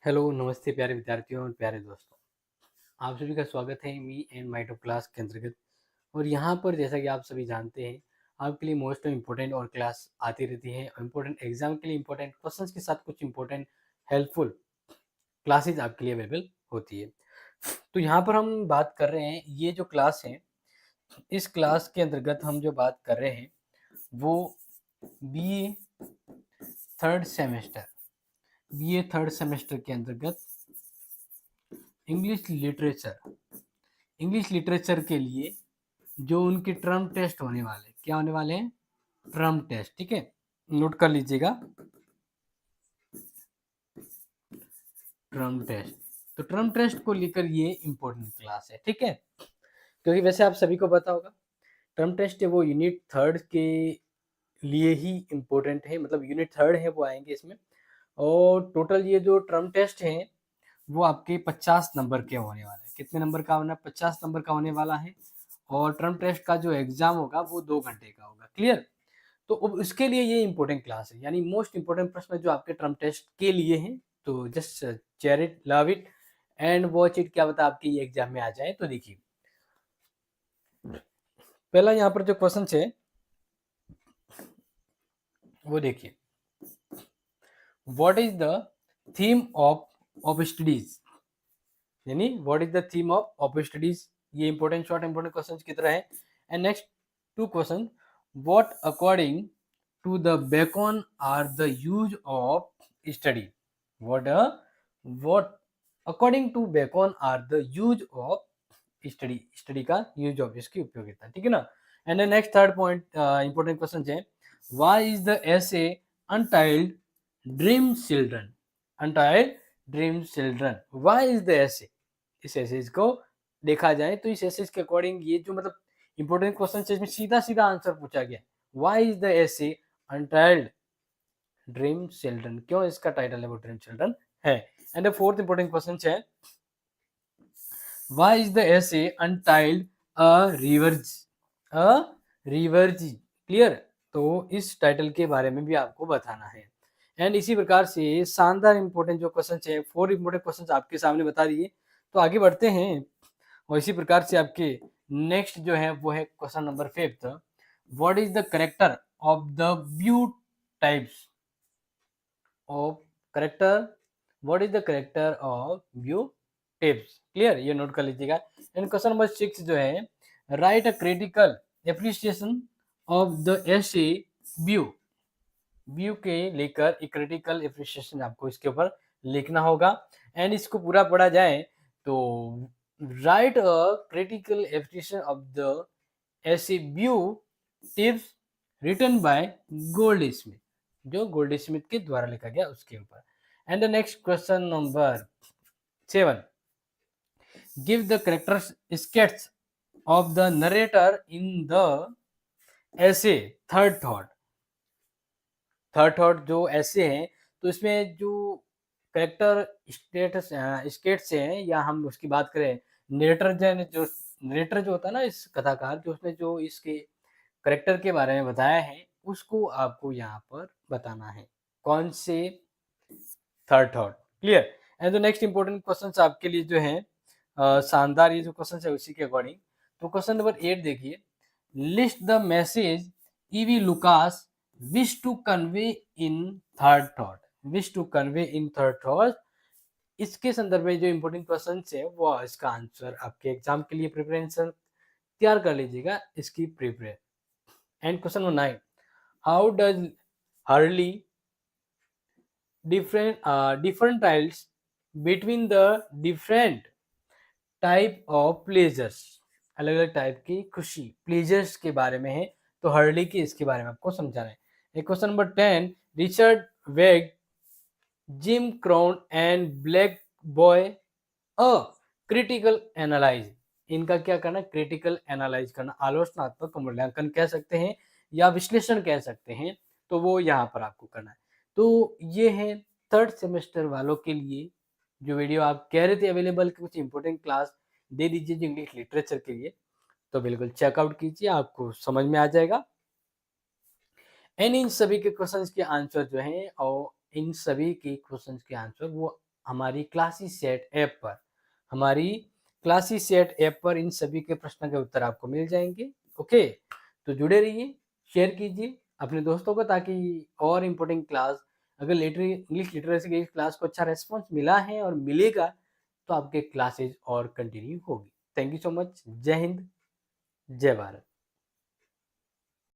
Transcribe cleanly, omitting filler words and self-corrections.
Hello, नमस्ते प्यारे विद्यार्थियों और प्यारे दोस्तों। आप सभी का स्वागत है me and my top class के अंतर्गत। और यहाँ पर जैसा कि आप सभी जानते हैं, आपके लिए मोस्ट इम्पोर्टेंट और क्लास आती रहती है। इम्पोर्टेंट एग्जाम के लिए इम्पोर्टेंट क्वेश्चंस के साथ कुछ इम्पोर्टेंट हेल्पफुल क्लासेज आपके लिए अवेलेबल होती है। तो यहाँ पर हम बात कर रहे हैं, ये जो क्लास है, इस क्लास के अंतर्गत हम जो बात कर रहे हैं वो BA third semester BA third semester के अंतर्गत इंग्लिश लिटरेचर इंग्लिश लिटरेचर के लिए जो उनके टर्म टेस्ट होने वाले, क्या होने वाले हैं? Term test. ठीक है, नोट कर लीजिएगा, टर्म टेस्ट। तो टर्म टेस्ट को लेकर ये इंपॉर्टेंट क्लास है। ठीक है, क्योंकि वैसे आप सभी को पता होगा, टर्म टेस्ट है वो यूनिट थर्ड के लिए ही इम्पोर्टेंट है, मतलब यूनिट थर्ड है वो आएंगे इसमें। और टोटल ये जो टर्म टेस्ट है वो आपके 50 नंबर के होने वाले हैं। कितने नंबर का होना है? 50 नंबर का होने वाला है। और टर्म टेस्ट का जो एग्जाम होगा वो 2 घंटे का होगा। क्लियर? तो अब इसके लिए ये इंपॉर्टेंट क्लास है, यानी मोस्ट इंपॉर्टेंट प्रश्न जो आपके टर्म टेस्ट के लिए हैं। तो just chair it, love it and watch it. क्या बता आपके ये एग्जाम में आ जाए। तो देखिए, पहला यहाँ पर जो क्वेश्चन है वो देखिए, what is the theme of studies, यानी what is the theme of studies. ये इंपॉर्टेंट शॉर्ट इंपॉर्टेंट क्वेश्चन की तरह है। And next two question, what according to the Bacon are the use of study. What what according to Bacon are the use of study. Study का use of, इसकी उपयोगिता। ठीक है ना? And next third point important question है, why is the essay untitled dream children. Untitled dream children, why is the essay. इस essays को देखा जाए तो इस एसेज के अकॉर्डिंग ये जो मतलब इंपॉर्टेंट क्वेश्चन है, इसमें सीधा सीधा आंसर पूछा गया, why is the essay untitled dream children. क्यों इसका टाइटल है वो ड्रीम चिल्ड्रन है। And the fourth important question है, why is the essay untitled a reverie, a reverie. Clear? तो इस टाइटल के बारे में भी आपको बताना है। एंड इसी प्रकार से शानदार इंपॉर्टेंट जो क्वेश्चन है, 4 इंपॉर्टेंट क्वेश्चन आपके सामने बता दिए। तो आगे बढ़ते हैं। और इसी प्रकार से आपके नेक्स्ट जो है वो है question number 5th, what is the character of the Beau Tibbs of character, what is the character of Beau Tibbs. Clear? ये नोट कर लीजिएगा। एंड क्वेश्चन नंबर 6 जो है, right a critical appreciation of the essay Beau. Beau के लेकर एक critical appreciation आपको इसके ऊपर लिखना होगा। एंड इसको पूरा पढ़ा जाए तो, write a critical appreciation of the essay Beau Tibbs written by Goldsmith, जो गोल्ड स्मिथ के द्वारा लिखा गया उसके ऊपर। And the next question number 7, give the character sketch of the narrator in the essay third thought. Third thought जो essay हैं, तो इसमें जो करेक्टर स्टेटस स्केट्स हैं, या हम उसकी बात करें, नरेटर जो होता है ना, इस कथाकार जो, उसने जो इसके करेक्टर के बारे में बताया है, उसको आपको यहाँ पर बताना है। कौन से third thought. Clear? And the next important question आपके लिए जो है शानदार, ये जो क्वेश्चन है उसी के अकॉर्डिंग। तो क्वेश्चन नंबर 8 देखिए, list the message E V Lucas wish to convey in third thought. Wish to convey in third thought, इसके संदर्भ में जो इंपॉर्टेंट क्वेश्चन है वो इसका आंसर आपके एग्जाम के लिए प्रिपरेशन तैयार कर लीजिएगा, इसकी prepare. And question number 9, how does Hurley different tiles between the different type of pleasures. अलग अलग टाइप की खुशी, प्लेजर्स के बारे में है। तो हर्ली की इसके बारे में आपको समझाना है। क्वेश्चन नंबर 10, रिचर्ड वेग, gym crown and black boy a critical analyse. इनका क्या करना? क्रिटिकल एनालाइज करना, आलोचनात्मक मूल्यांकन कह सकते हैं या विश्लेषण कह सकते हैं। तो वो यहाँ पर आपको करना है। तो ये है थर्ड सेमेस्टर वालों के लिए जो वीडियो आप कह रहे थे अवेलेबल, कुछ इंपॉर्टेंट क्लास दे दीजिए जो इंग्लिश लिटरेचर के लिए। तो बिल्कुल चेकआउट कीजिए, आपको समझ में आ जाएगा। एंड इन सभी के क्वेश्चंस के आंसर जो हैं, और इन सभी के क्वेश्चंस के आंसर वो हमारी क्लासी सेट ऐप पर। हमारी क्लासी सेट ऐप पर इन सभी के प्रश्न के उत्तर आपको मिल जाएंगे। ओके, तो जुड़े रहिए, शेयर कीजिए अपने दोस्तों को, ताकि और इम्पोर्टेंट क्लास, अगर इंग्लिश लिटरेसी की क्लास को अच्छा रेस्पॉन्स मिला है और मिलेगा, तो आपके क्लासेज और कंटिन्यू होगी। Thank you so much. जय हिंद, जय भारत।